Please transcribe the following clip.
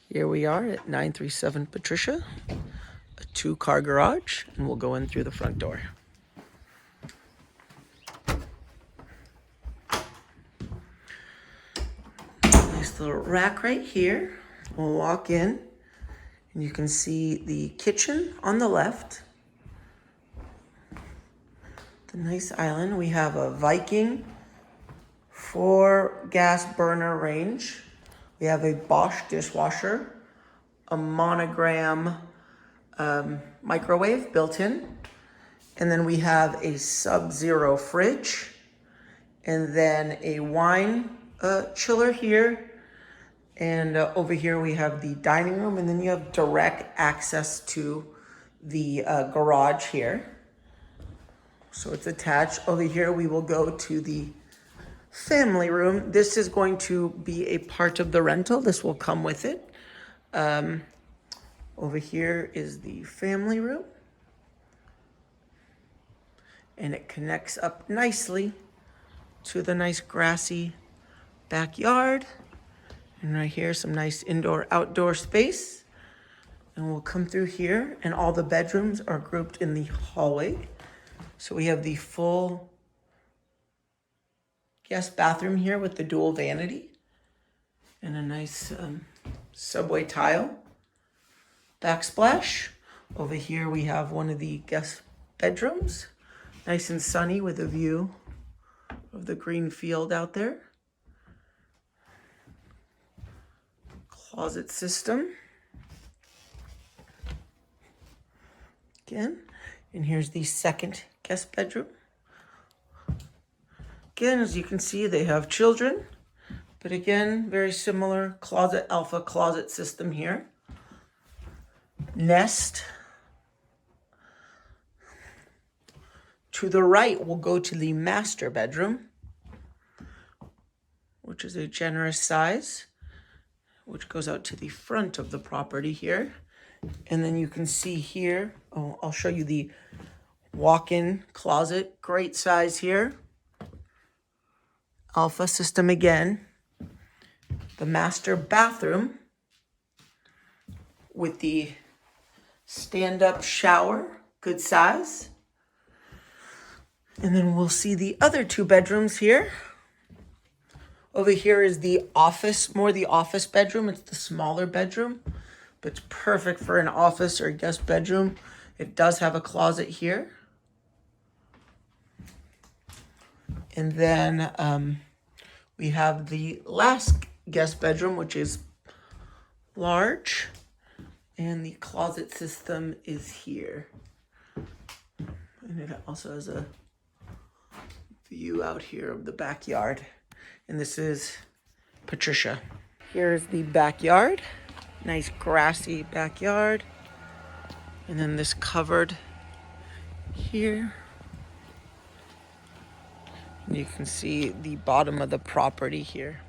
Here we are at 937 Patricia, a 2-car garage, and we'll go in through the front door. Nice little rack right here. We'll walk in, and you can see the kitchen on the left. The nice island. We have a Viking 4-gas burner range. We have a Bosch dishwasher, a monogram microwave built in, and then we have a Sub-Zero fridge, and then a wine chiller here, and over here we have the dining room, and then you have direct access to the garage here. So it's attached. Over here we will go to the family room. This is going to be a part of the rental. This will come with it. Over here is the family room. And it connects up nicely to the nice grassy backyard. And right here, some nice indoor-outdoor space. And we'll come through here, and all the bedrooms are grouped in the hallway. So we have the full guest bathroom here with the dual vanity and a nice subway tile backsplash. Over here we have one of the guest bedrooms, nice and sunny with a view of the green field out there. Closet system again, and here's the second guest bedroom. Again, as you can see, they have children, but again, very similar alpha closet system here. Nest. To the right, we'll go to the master bedroom, which is a generous size, which goes out to the front of the property here. And then you can see here, I'll show you the walk-in closet, great size here. Alpha system again. The master bathroom with the stand-up shower, good size. And then we'll see the other 2 bedrooms here. Over here is the office, more the office bedroom. It's the smaller bedroom, but it's perfect for an office or guest bedroom. It does have a closet here. And then we have the last guest bedroom, which is large, and the closet system is here. And it also has a view out here of the backyard. And this is Patricia. Here's the backyard, nice grassy backyard. And then this covered here. You can see the bottom of the property here.